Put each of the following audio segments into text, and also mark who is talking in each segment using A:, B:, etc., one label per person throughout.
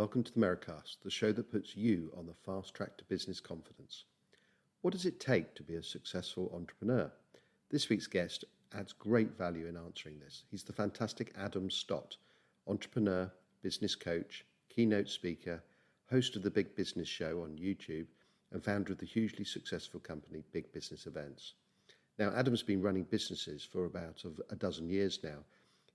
A: welcome to the Merri-Cast, the show that puts you on the fast track to business confidence. What does it take to be a successful entrepreneur? This week's guest adds great value in answering this. He's the fantastic Adam Stott, entrepreneur, business coach, keynote speaker, host of the Big Business Show on YouTube, and founder of the hugely successful company Big Business Events. Now, Adam's been running businesses for about a dozen years now.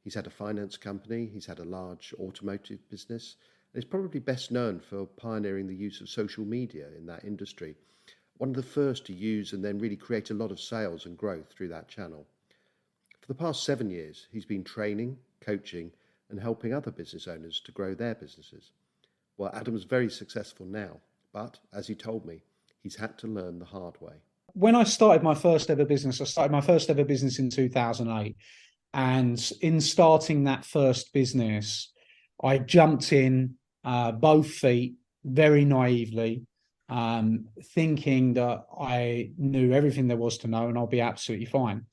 A: He's had a finance company, he's had a large automotive business, and he's probably best known for pioneering the use of social media in that industry. One of the first to use and then really create a lot of sales and growth through that channel. For the past 7 years, he's been training, coaching, and helping other business owners to grow their businesses. Well, Adam's very successful now, but as he told me, he's had to learn the hard way.
B: When I started my first ever business, in 2008. And in starting that first business, I jumped in both feet very naively, thinking that I knew everything there was to know and I'll be absolutely fine.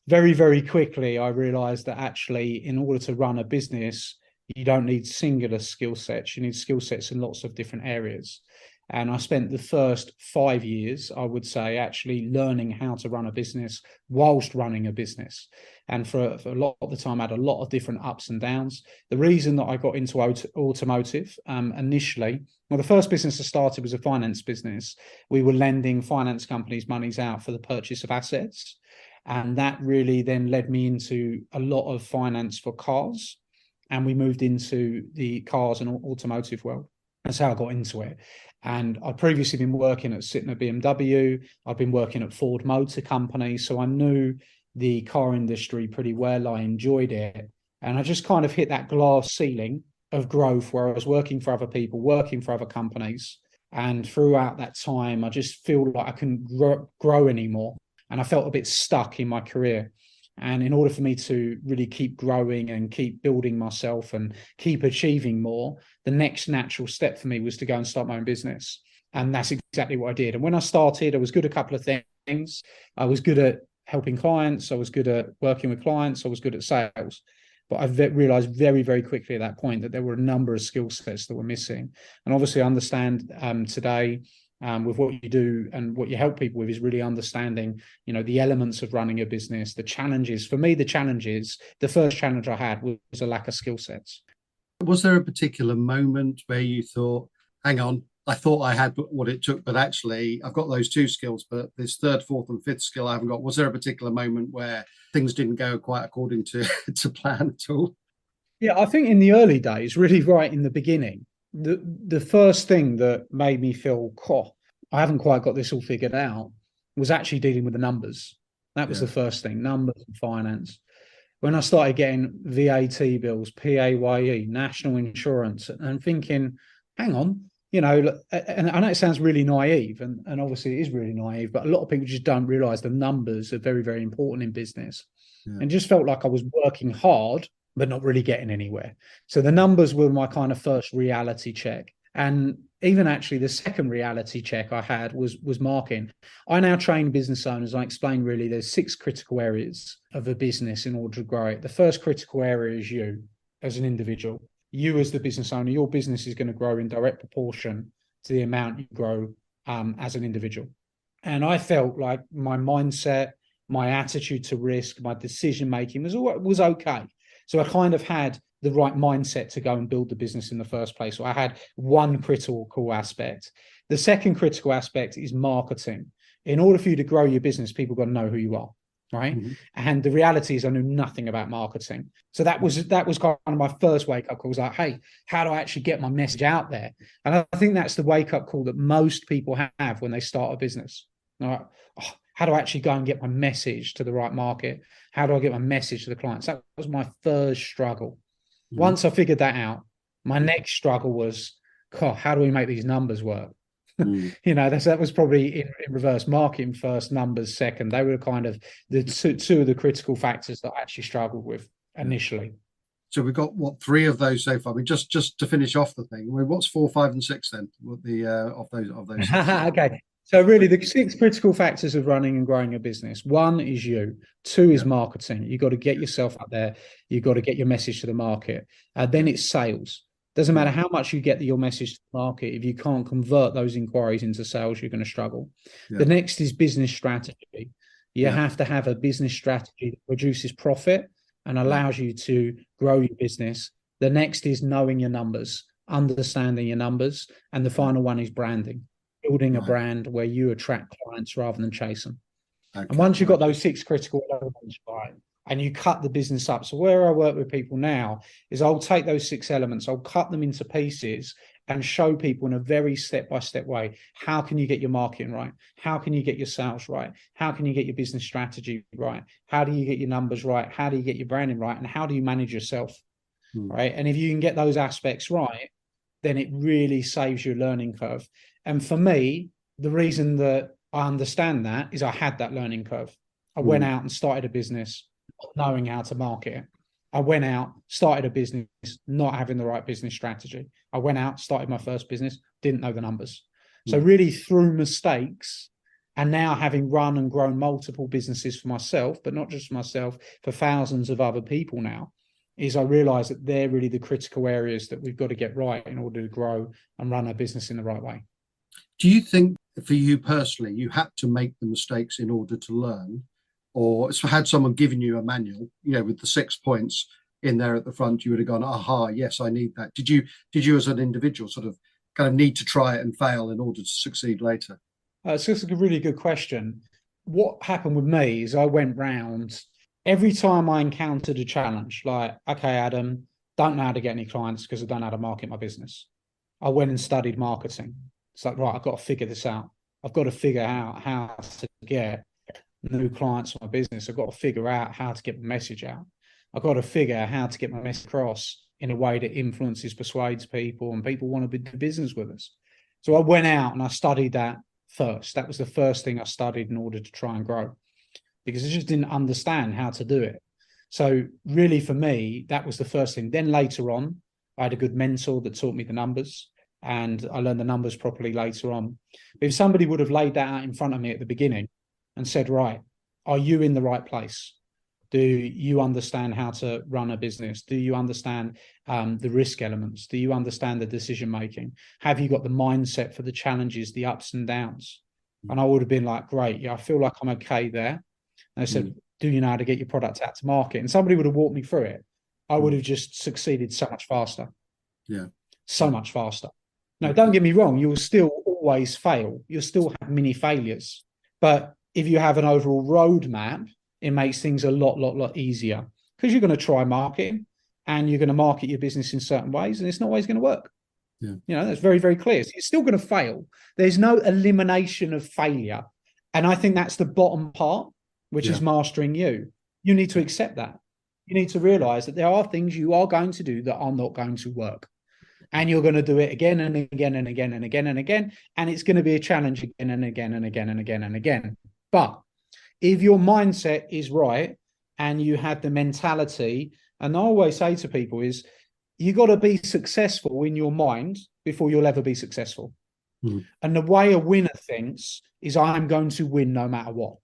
B: Very, very quickly, I realized that actually, in order to run a business, you don't need singular skill sets. You need skill sets in lots of different areas. And I spent the first 5 years, I would say, actually learning how to run a business whilst running a business. And for a lot of the time, I had a lot of different ups and downs. The reason that I got into automotive initially, well, the first business I started was a finance business. We were lending finance companies monies out for the purchase of assets. And that really then led me into a lot of finance for cars. And we moved into the cars and automotive world. That's how I got into it. And I'd previously been working at Sytner BMW. I've been working at Ford Motor Company. So I knew the car industry pretty well. I enjoyed it. And I just kind of hit that glass ceiling of growth where I was working for other people, working for other companies. And throughout that time, I just feel like I couldn't grow anymore. And I felt a bit stuck in my career. And in order for me to really keep growing and keep building myself and keep achieving more, the next natural step for me was to go and start my own business. And that's exactly what I did. And when I started, I was good at a couple of things. I was good at helping clients. I was good at working with clients. I was good at sales. But I realized very, very quickly at that point that there were a number of skill sets that were missing. And obviously I understand today, with what you do and what you help people with, is really understanding, the elements of running a business, the challenges. For me, the first challenge I had was a lack of skill sets.
C: Was there a particular moment where you thought, hang on, I thought I had what it took, but actually I've got those two skills, but this third, fourth and fifth skill I haven't got? Was there a particular moment where things didn't go quite according to plan at all?
B: Yeah, I think in the early days, really right in the beginning, the first thing that made me feel, I haven't quite got this all figured out, was actually dealing with the numbers. That was the first thing, numbers and finance. When I started getting VAT bills, PAYE, national insurance, and thinking, hang on, and I know it sounds really naive, and obviously it is really naive, but a lot of people just don't realize the numbers are very, very important in business. Yeah. And just felt like I was working hard, but not really getting anywhere. So the numbers were my kind of first reality check. And even actually the second reality check I had was marketing. I now train business owners. I explain really there's 6 critical areas of a business in order to grow it. The first critical area is you as an individual. You as the business owner, your business is going to grow in direct proportion to the amount you grow as an individual. And I felt like my mindset, my attitude to risk, my decision making was okay. So I kind of had the right mindset to go and build the business in the first place. So I had one critical aspect. The second critical aspect is marketing. In order for you to grow your business, people got to know who you are, right? Mm-hmm. And the reality is I knew nothing about marketing. So that was kind of my first wake-up call. I was like, hey, how do I actually get my message out there? And I think that's the wake-up call that most people have when they start a business. All right. How do I actually go and get my message to the right market? How do I get my message to the clients? That was my first struggle. Mm-hmm. Once I figured that out, my next struggle was, how do we make these numbers work? Mm. That was probably in reverse. Marketing first, numbers second. They were kind of the two of the critical factors that I actually struggled with initially.
C: So we've got 3 of those so far. Just to finish off the thing, what's 4, 5, and 6 then? What the of those?
B: Okay. So really the 6 critical factors of running and growing a business. 1 is you. 2 is marketing. You've got to get yourself out there. You've got to get your message to the market. Then it's sales. Doesn't matter how much you get your message to the market. If you can't convert those inquiries into sales, you're going to struggle.
C: Yeah.
B: The next is business strategy. You
C: Yeah.
B: have to have a business strategy that produces profit and allows you to grow your business. The next is knowing your numbers, understanding your numbers. And the final one is branding, building a brand where you attract clients rather than chase them.
C: Okay.
B: And once you've got those 6 critical elements right, and you cut the business up. So where I work with people now is I'll take those 6 elements, I'll cut them into pieces and show people in a very step-by-step way, how can you get your marketing right? How can you get your sales right? How can you get your business strategy right? How do you get your numbers right? How do you get your branding right? And how do you manage yourself? Right. And if you can get those aspects right, then it really saves your learning curve. And for me, the reason that I understand that is I had that learning curve. I went out and started a business not knowing how to market it. I went out, started a business, not having the right business strategy. I went out, started my first business, didn't know the numbers. So really through mistakes, and now having run and grown multiple businesses for myself, but not just for myself, for thousands of other people now, is I realize that they're really the critical areas that we've got to get right in order to grow and run our business in the right way.
C: Do you think for you personally, you had to make the mistakes in order to learn? Or had someone given you a manual, with the 6 points in there at the front, you would have gone, aha, yes, I need that. Did you as an individual sort of kind of need to try it and fail in order to succeed later?
B: It's just a really good question. What happened with me is I went round every time I encountered a challenge, like, okay, Adam, don't know how to get any clients because I don't know how to market my business. I went and studied marketing. It's like, right, I've got to figure this out. I've got to figure out how to get new clients for my business. I've got to figure out how to get my message out. I've got to figure out how to get my message across in a way that influences, persuades people, and people want to do business with us. So I went out and I studied that first. That was the first thing I studied in order to try and grow, because I just didn't understand how to do it. So really for me, that was the first thing. Then later on, I had a good mentor that taught me the numbers, and I learned the numbers properly later on. But if somebody would have laid that out in front of me at the beginning and said, right, are you in the right place? Do you understand how to run a business? Do you understand the risk elements? Do you understand the decision making? Have you got the mindset for the challenges, the ups and downs? And I would have been like, great, yeah, I feel like I'm okay there. And I said, do you know how to get your product out to market? And somebody would have walked me through it. I would have just succeeded so much faster.
C: Yeah.
B: So much faster. Now, don't get me wrong, you'll still always fail. You'll still have mini failures. But if you have an overall roadmap, it makes things a lot easier, because you're going to try marketing and you're going to market your business in certain ways, and it's not always going to work.
C: Yeah.
B: That's very, very clear. So you're still going to fail. There's no elimination of failure. And I think that's the bottom part, which is mastering you. You need to accept that. You need to realize that there are things you are going to do that are not going to work. And you're going to do it again and again and again and again and again. And it's going to be a challenge again and again and again and again and again. But if your mindset is right and you have the mentality, and I always say to people is, you got to be successful in your mind before you'll ever be successful. And the way a winner thinks is, I'm going to win no matter what.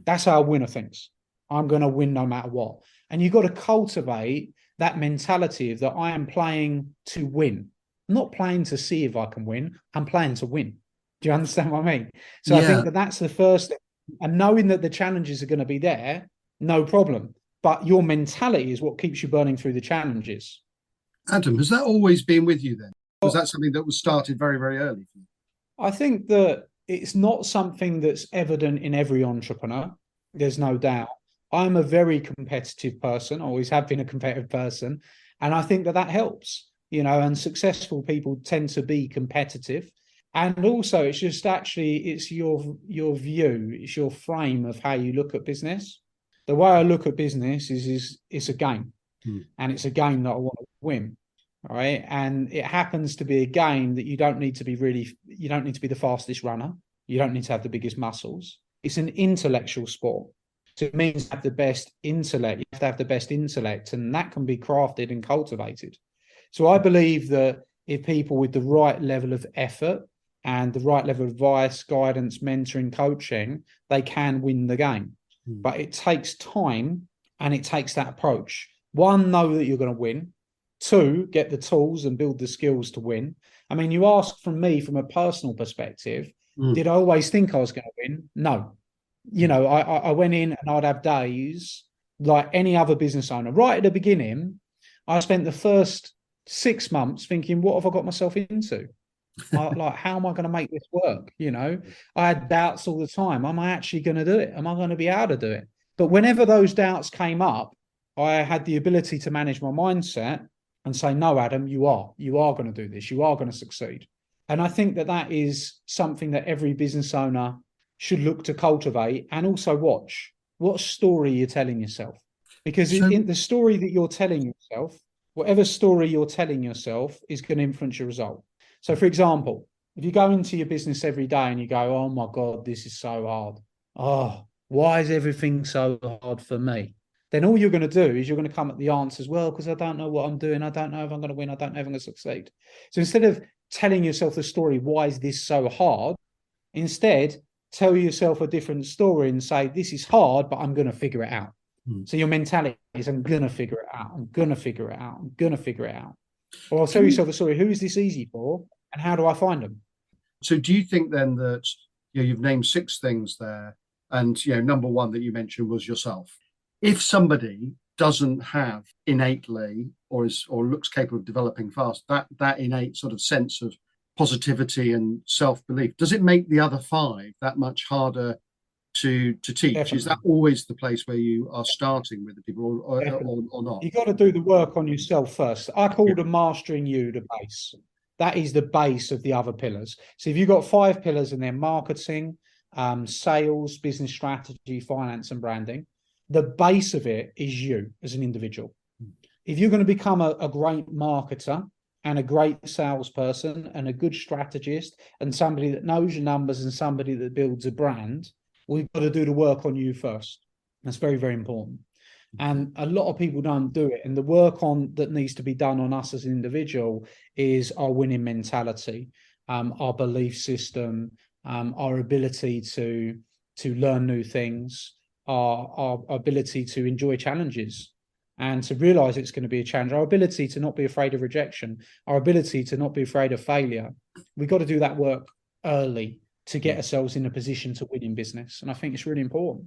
B: That's how a winner thinks. I'm going to win no matter what. And you've got to cultivate that mentality of that I am playing to win. I'm not playing to see if I can win. I'm playing to win. Do you understand what I mean? So I think that that's the first thing. And knowing that the challenges are going to be there, no problem. But your mentality is what keeps you burning through the challenges.
C: Adam, has that always been with you then? Was that something that was started very, very early for you?
B: I think that it's not something that's evident in every entrepreneur. There's no doubt. I'm a very competitive person, always have been a competitive person. And I think that helps, and successful people tend to be competitive. And also, it's just it's your view, it's your frame of how you look at business. The way I look at business is it's a game, and it's a game that I want to win, right? And it happens to be a game that you don't need to be the fastest runner. You don't need to have the biggest muscles. It's an intellectual sport. So it means you have the best intellect. You have to have the best intellect, and that can be crafted and cultivated. So I believe that if people with the right level of effort and the right level of advice, guidance, mentoring, coaching, they can win the game. But it takes time and it takes that approach. One, know that you're going to win. Two, get the tools and build the skills to win. I mean, you ask from me from a personal perspective, did I always think I was going to win? No. You know, I went in and I'd have days like any other business owner. Right at the beginning, I spent the first 6 months thinking, what have I got myself into? Like, how am I going to make this work? You know, I had doubts all the time. Am I actually going to do it? Am I going to be able to do it? But whenever those doubts came up, I had the ability to manage my mindset and say, no, Adam, you are going to do this. You are going to succeed. And I think that that is something that every business owner should look to cultivate, and also watch what story you're telling yourself. Because in the story that you're telling yourself, whatever story you're telling yourself is going to influence your result. So, for example, if you go into your business every day and you go, oh my God, this is so hard. Oh, why is everything so hard for me? Then all you're going to do is you're going to come at the answers, well, because I don't know what I'm doing. I don't know if I'm going to win. I don't know if I'm going to succeed. So instead of telling yourself the story, why is this so hard? Instead, tell yourself a different story and say, this is hard, but I'm going to figure it out. So your mentality is, I'm going to figure it out. I'm going to figure it out. I'm going to figure it out. Or I'll tell yourself a story. Who is this easy for? And how do I find them?
C: So do you think then that, you know, you've named 6 things there, and, you know, number one that you mentioned was yourself. If somebody doesn't have innately or looks capable of developing fast, that innate sort of sense of positivity and self-belief, does it make the other 5 that much harder to teach? Definitely. Is that always the place where you are starting with the people, or not?
B: You've got to do the work on yourself first. I call the mastering you the base. That is the base of the other pillars. So if you've got 5 pillars and they're marketing, sales, business strategy, finance, and branding, the base of it is you as an individual. If you're going to become a great marketer and a great salesperson and a good strategist and somebody that knows your numbers and somebody that builds a brand, we've got to do the work on you first. That's very, very important. And a lot of people don't do it. And the work that needs to be done on us as an individual is our winning mentality, our belief system, our ability to learn new things, our ability to enjoy challenges and to realize it's going to be a challenge, our ability to not be afraid of rejection, our ability to not be afraid of failure. We've got to do that work early to get ourselves in a position to win in business. And I think it's really important.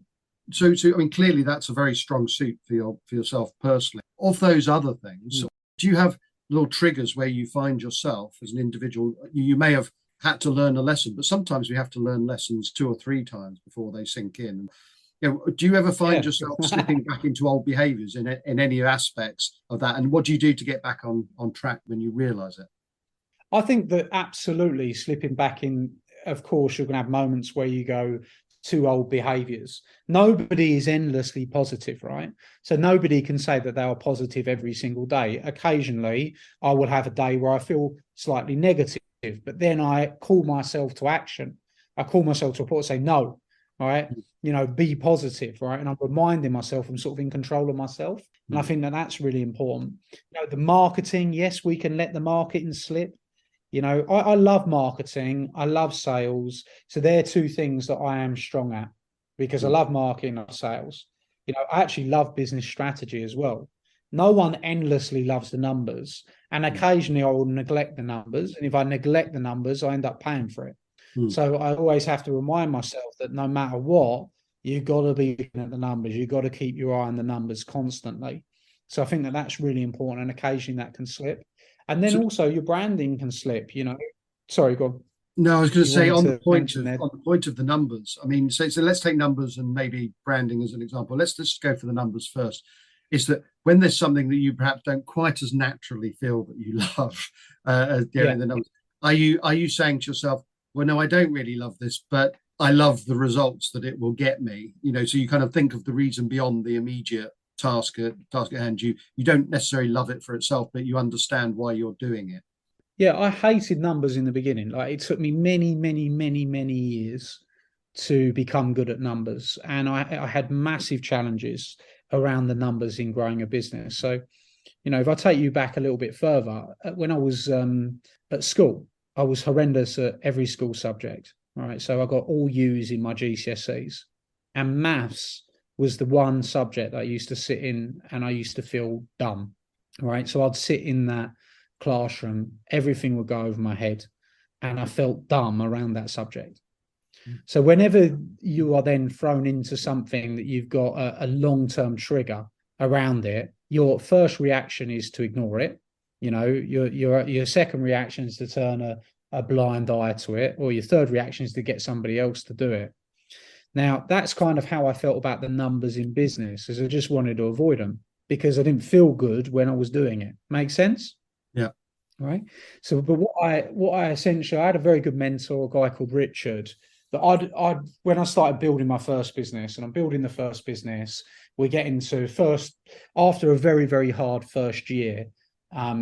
C: So I mean, clearly that's a very strong suit for yourself personally. Of those other things, do you have little triggers where you find yourself as an individual? You may have had to learn a lesson, but sometimes we have to learn lessons 2 or 3 times before they sink in. You know, do you ever find yourself slipping back into old behaviours in any aspects of that? And what do you do to get back on track when you realise it?
B: I think that absolutely slipping back in, of course, you're going to have moments where you go to old behaviours. Nobody is endlessly positive, right? So nobody can say that they are positive every single day. Occasionally, I will have a day where I feel slightly negative, but then I call myself to action. I call myself to report, say, no, all right, you know, be positive, right? And I'm reminding myself I'm sort of in control of myself. And I think that that's really important. You know, the marketing, yes, we can let the marketing slip. You know, I love marketing. I love sales. So they're 2 things that I am strong at because I love marketing and sales. You know, I actually love business strategy as well. No one endlessly loves the numbers. And occasionally I will neglect the numbers. And if I neglect the numbers, I end up paying for it. So I always have to remind myself that no matter what, you've got to be looking at the numbers. You've got to keep your eye on the numbers constantly. So I think that that's really important. And occasionally that can slip. And then also your branding can slip, you know. Sorry, go on.
C: No, I was going to say on the point of the numbers. I mean, so let's take numbers and maybe branding as an example. Let's just go for the numbers first. Is that when there's something that you perhaps don't quite as naturally feel that you love, the numbers, are you saying to yourself, well, no, I don't really love this, but I love the results that it will get me? You know, so you kind of think of the reason beyond the immediate task at hand. You don't necessarily love it for itself, but you understand why you're doing it.
B: Yeah, I hated numbers in the beginning. Like, it took me many, many, many, many years to become good at numbers. And I had massive challenges around the numbers in growing a business. So, you know, if I take you back a little bit further, when I was at school, I was horrendous at every school subject. All right. So I got all U's in my GCSEs, and maths was the one subject I used to sit in and I used to feel dumb. right? So I'd sit in that classroom, everything would go over my head, and I felt dumb around that subject. So whenever you are then thrown into something that you've got a long-term trigger around it, your first reaction is to ignore it. You know, your second reaction is to turn a blind eye to it, or your third reaction is to get somebody else to do it. Now, that's kind of how I felt about the numbers in business, is I just wanted to avoid them because I didn't feel good when I was doing it. Make sense?
C: Yeah.
B: Right. So, but what I essentially, I had a very good mentor, a guy called Richard, that I'd when I started building my first business, and I'm building the first business, we're getting to first, after a very, very hard first year.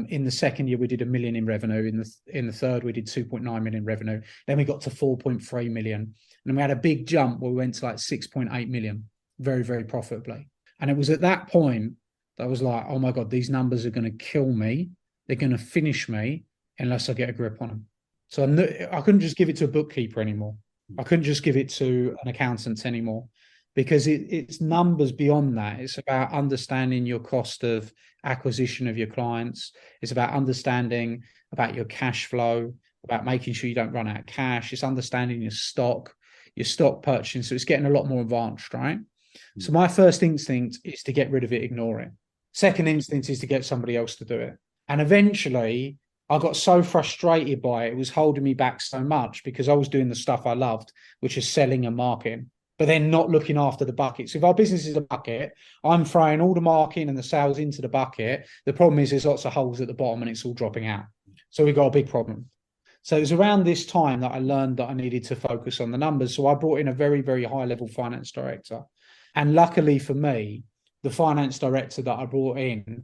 B: In the second year, we did 1 million in revenue. In the third, we did 2.9 million revenue. Then we got to 4.3 million. And we had a big jump where we went to like 6.8 million, very, very profitably. And it was at that point that I was like, oh my God, these numbers are going to kill me. They're going to finish me unless I get a grip on them. So I couldn't just give it to a bookkeeper anymore. I couldn't just give it to an accountant anymore, because it's numbers beyond that. It's about understanding your cost of acquisition of your clients. It's about understanding about your cash flow, about making sure you don't run out of cash. It's understanding your stock purchasing. So it's getting a lot more advanced, right? So my first instinct is to get rid of it, ignore it. Second instinct is to get somebody else to do it. And eventually I got so frustrated by it. It was holding me back so much because I was doing the stuff I loved, which is selling and marketing, but then not looking after the buckets. If our business is a bucket, I'm throwing all the marketing and the sales into the bucket. The problem is there's lots of holes at the bottom and it's all dropping out. So we've got a big problem. So it was around this time that I learned that I needed to focus on the numbers. So I brought in a very, very high level finance director. And luckily for me, the finance director that I brought in,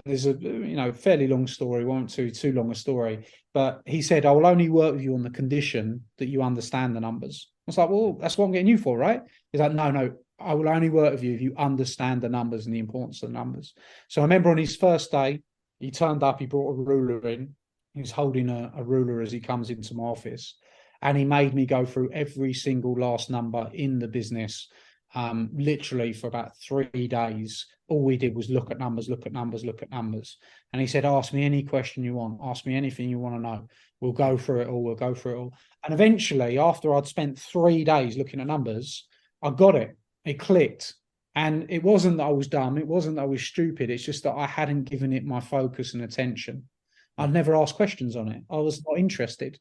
B: there's a fairly long story, won't too long a story, but he said, I will only work with you on the condition that you understand the numbers. I was like, well, that's what I'm getting you for, right? He's like, no, I will only work with you if you understand the numbers and the importance of the numbers. So I remember on his first day, he turned up, he brought a ruler in. He was holding a ruler as he comes into my office, and he made me go through every single last number in the business. Literally for about 3 days, all we did was look at numbers. And he said, ask me any question you want, ask me anything you want to know. We'll go through it all. And eventually, after I'd spent 3 days looking at numbers, I got it. It clicked. And it wasn't that I was dumb. It wasn't that I was stupid. It's just that I hadn't given it my focus and attention. I'd never asked questions on it. I was not interested.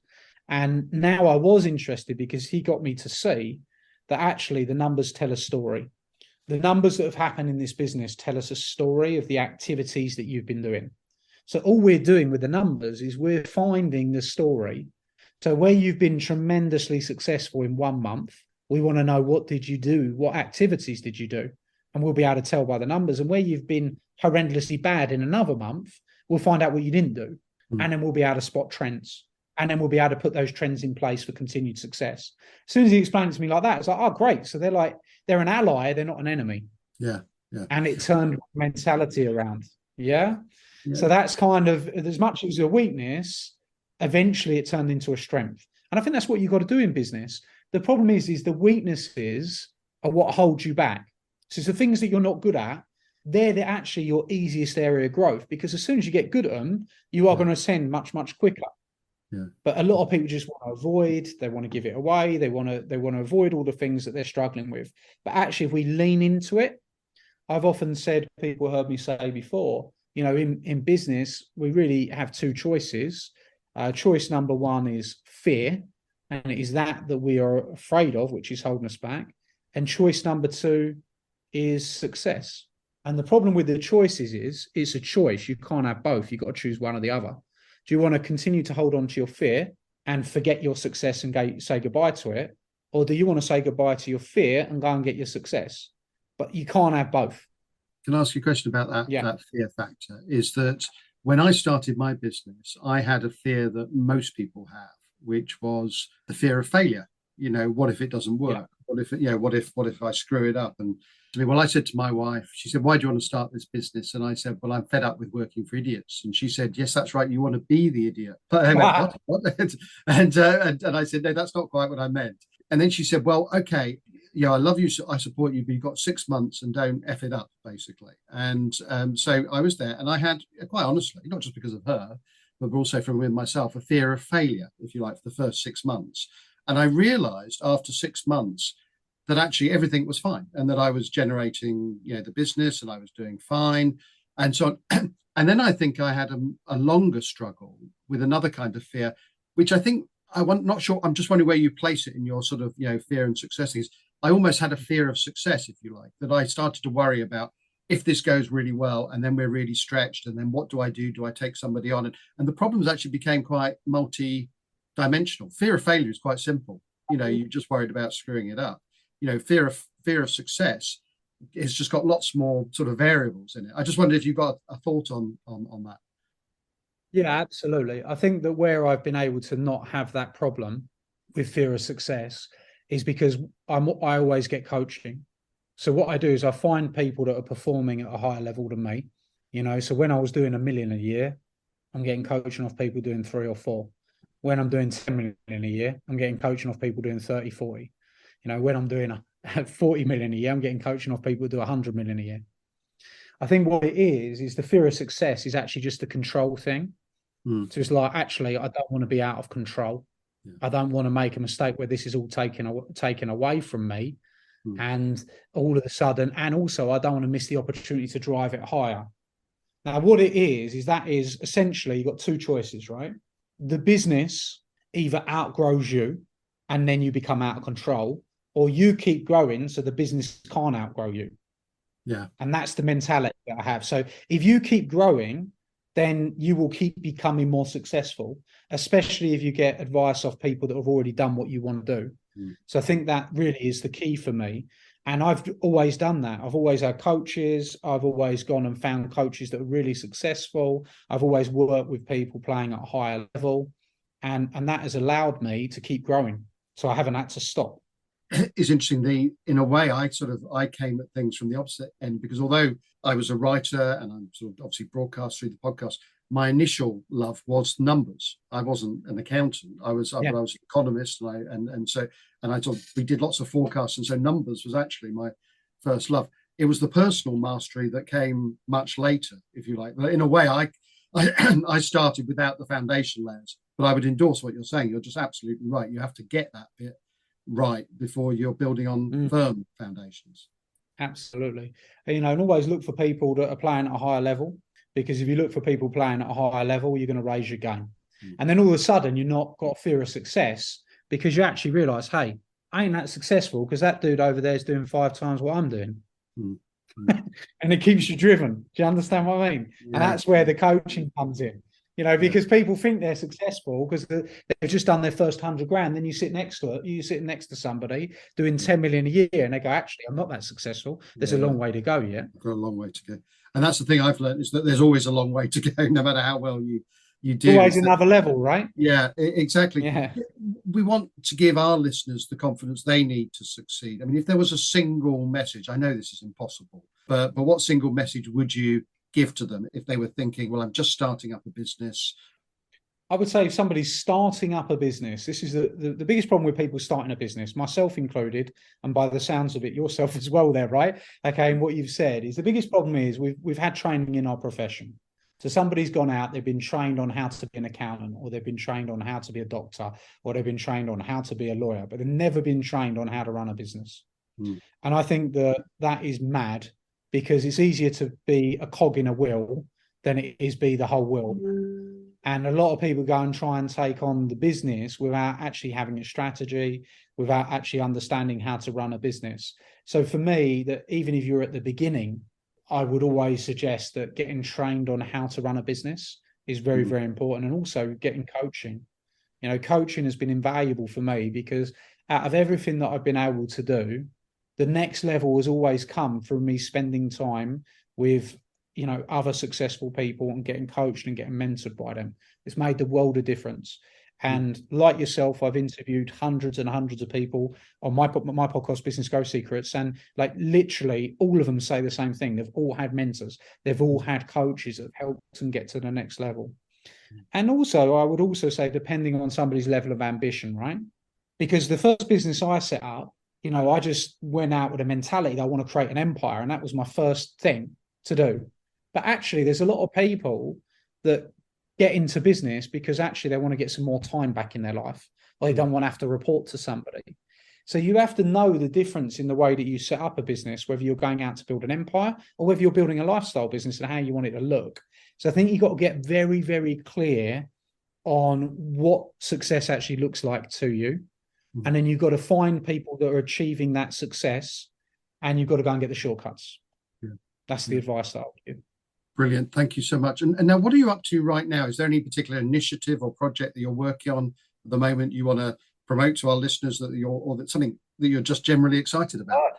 B: And now I was interested because he got me to see that actually the numbers tell a story. The numbers that have happened in this business tell us a story of the activities that you've been doing. So all we're doing with the numbers is we're finding the story. So where you've been tremendously successful in 1 month, we want to know, what did you do? What activities did you do? And we'll be able to tell by the numbers. And where you've been horrendously bad in another month, we'll find out what you didn't do. And then we'll be able to spot trends. And then we'll be able to put those trends in place for continued success. As soon as he explained it to me like that, it's like, oh, great. So they're an ally, they're not an enemy.
C: Yeah.
B: And it turned mentality around. Yeah. So that's kind of, as much as a weakness, eventually it turned into a strength. And I think that's what you've got to do in business. The problem is the weaknesses are what holds you back. So it's the things that you're not good at, they're actually your easiest area of growth, because as soon as you get good at them, you are going to ascend much, much quicker.
C: Yeah.
B: But a lot of people just want to avoid, they want to give it away, they want to avoid all the things that they're struggling with. But actually, if we lean into it, I've often said, people heard me say before, in business, we really have two choices. Choice number one is fear, and it is that we are afraid of, which is holding us back. And choice number two is success. And the problem with the choices is it's a choice. You can't have both. You've got to choose one or the other. Do you want to continue to hold on to your fear and forget your success and say goodbye to it? Or do you want to say goodbye to your fear and go and get your success? But you can't have both.
C: Can I ask you a question about that fear factor? Is that when I started my business, I had a fear that most people have, which was the fear of failure. What if it doesn't work? Yeah. What if I screw it up? And I said to my wife, she said, why do you want to start this business? And I said, well, I'm fed up with working for idiots. And she said, yes, that's right. You want to be the idiot. But I went, what? And I said, no, that's not quite what I meant. And then she said, well, okay, I love you, I support you, but you've got 6 months and don't F it up, basically. And so I was there, and I had, quite honestly, not just because of her, but also from within myself, a fear of failure, if you like, for the first 6 months. And I realized after 6 months that actually everything was fine, and that I was generating, the business, and I was doing fine. And so on. And then I think I had a longer struggle with another kind of fear, which I think not sure. I'm just wondering where you place it in your sort of, fear and success things. I almost had a fear of success, if you like, that I started to worry about if this goes really well and then we're really stretched, and then what do I do? Do I take somebody on? And the problems actually became quite multi-dimensional. Fear of failure is quite simple. You're just worried about screwing it up. Fear of success has just got lots more sort of variables in it. I just wondered if you've got a thought on that.
B: Yeah, absolutely. I think that where I've been able to not have that problem with fear of success is because I always get coaching. So what I do is I find people that are performing at a higher level than me. So when I was doing 1 million a year, I'm getting coaching off people doing 3 or 4. When I'm doing 10 million a year, I'm getting coaching off people doing 30, 40. When I'm doing 40 million a year, I'm getting coaching off people who do 100 million a year. I think what it is the fear of success is actually just a control thing. So it's like, actually, I don't want to be out of control. Yeah. I don't want to make a mistake where this is all taken away from me. And all of a sudden, and also I don't want to miss the opportunity to drive it higher. Now, what it is that is essentially you've got 2 choices, right? The business either outgrows you and then you become out of control, or you keep growing so the business can't outgrow you.
C: Yeah.
B: And that's the mentality that I have. So if you keep growing, then you will keep becoming more successful, especially if you get advice off people that have already done what you want to do. So I think that really is the key for me. And I've always done that. I've always had coaches. I've always gone and found coaches that are really successful. I've always worked with people playing at a higher level. And that has allowed me to keep growing. So I haven't had to stop.
C: It's interesting. In a way, I came at things from the opposite end, because although I was a writer and I'm sort of obviously broadcast through the podcast, my initial love was numbers. I wasn't an accountant. I was an economist, and I thought we did lots of forecasts, and so numbers was actually my first love. It was the personal mastery that came much later, if you like. But in a way, I started without the foundation layers. But I would endorse what you're saying. You're just absolutely right. You have to get that bit right before you're building on firm foundations.
B: Absolutely. And always look for people that are playing at a higher level, because if you look for people playing at a higher level, you're going to raise your game. And then all of a sudden you're not got a fear of success, because you actually realize, hey, I ain't that successful because that dude over there is doing 5 times what I'm doing. And it keeps you driven. Do you understand what I mean? Yeah. And that's where the coaching comes in. Because people think they're successful because they've just done their first 100 grand. Then you sit next to somebody doing 10 million a year, and they go, actually, I'm not that successful. There's a long way to go yet.
C: I've got a long way to go. And that's the thing I've learned, is that there's always a long way to go, no matter how well you do.
B: Always another level, right?
C: Yeah, exactly.
B: Yeah.
C: We want to give our listeners the confidence they need to succeed. I mean, if there was a single message, I know this is impossible, but what single message would you give to them if they were thinking, well, I'm just starting up a business?
B: I would say if somebody's starting up a business, this is the biggest problem with people starting a business, myself included, and by the sounds of it, yourself as well there, right? Okay, and what you've said is the biggest problem is we've had training in our profession. So somebody's gone out, they've been trained on how to be an accountant, or they've been trained on how to be a doctor, or they've been trained on how to be a lawyer, but they've never been trained on how to run a business. And I think that is mad, because it's easier to be a cog in a wheel than it is be the whole wheel. And a lot of people go and try and take on the business without actually having a strategy, without actually understanding how to run a business. So for me, that even if you're at the beginning, I would always suggest that getting trained on how to run a business is very, very important. And also getting coaching. Coaching has been invaluable for me, because out of everything that I've been able to do, the next level has always come from me spending time with other successful people and getting coached and getting mentored by them. It's made the world of difference. And like yourself, I've interviewed hundreds and hundreds of people on my podcast, Business Growth Secrets, and like literally all of them say the same thing. They've all had mentors. They've all had coaches that have helped them get to the next level. And also, I would also say, depending on somebody's level of ambition, right? Because the first business I set up, I just went out with a mentality that I want to create an empire, and that was my first thing to do. But actually, there's a lot of people that get into business because actually they want to get some more time back in their life, or they don't want to have to report to somebody. So you have to know the difference in the way that you set up a business, whether you're going out to build an empire or whether you're building a lifestyle business, and how you want it to look. So I think you've got to get very, very clear on what success actually looks like to you. And then you've got to find people that are achieving that success, and you've got to go and get the shortcuts. Yeah. That's the advice that I would give.
C: Brilliant. Thank you so much. And now, what are you up to right now? Is there any particular initiative or project that you're working on at the moment you want to promote to our listeners, or that's something that you're just generally excited about?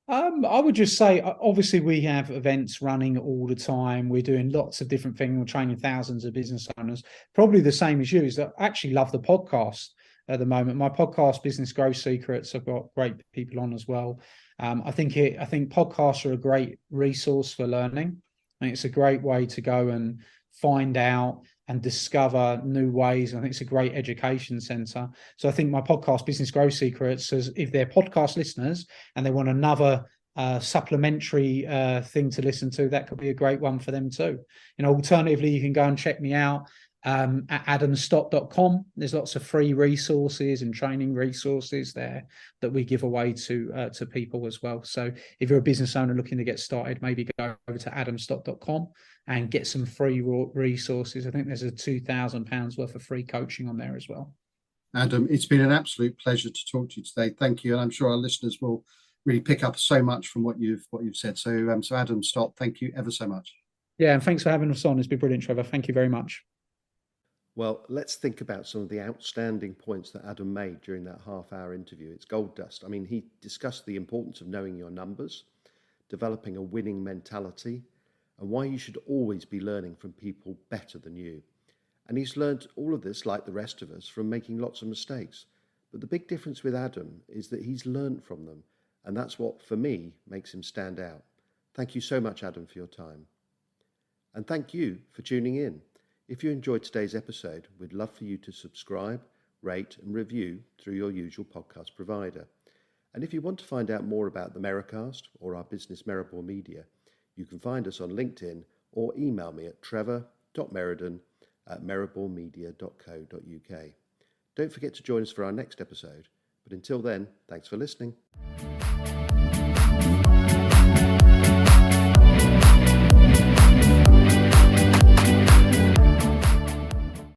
B: I would just say, obviously, we have events running all the time. We're doing lots of different things. We're training thousands of business owners. Probably the same as you is that I actually love the podcast at the moment. My podcast, Business Growth Secrets, I've got great people on as well. I think podcasts are a great resource for learning. I think it's a great way to go and find out and discover new ways. I think it's a great education center. So I think my podcast, Business Growth Secrets, says if they're podcast listeners and they want another supplementary thing to listen to, that could be a great one for them too. Alternatively, you can go and check me out at adamstott.com. There's lots of free resources and training resources there that we give away to people as well. So if you're a business owner looking to get started, maybe go over to adamstott.com and get some free resources. I think there's a £2,000 worth of free coaching on there as well.
C: Adam, it's been an absolute pleasure to talk to you today. Thank you. And I'm sure our listeners will really pick up so much from what you've said. So Adam Stott, thank you ever so much.
B: Yeah, and thanks for having us on. It's been brilliant, Trevor. Thank you very much.
A: Well, let's think about some of the outstanding points that Adam made during that half-hour interview. It's gold dust. I mean, he discussed the importance of knowing your numbers, developing a winning mentality, and why you should always be learning from people better than you. And he's learned all of this, like the rest of us, from making lots of mistakes. But the big difference with Adam is that he's learned from them, and that's what, for me, makes him stand out. Thank you so much, Adam, for your time. And thank you for tuning in. If you enjoyed today's episode, we'd love for you to subscribe, rate and review through your usual podcast provider. And if you want to find out more about the Merri-Cast or our business Merrible Media, you can find us on LinkedIn or email me at trevor.meriden@merriblemedia.co.uk. Don't forget to join us for our next episode. But until then, thanks for listening.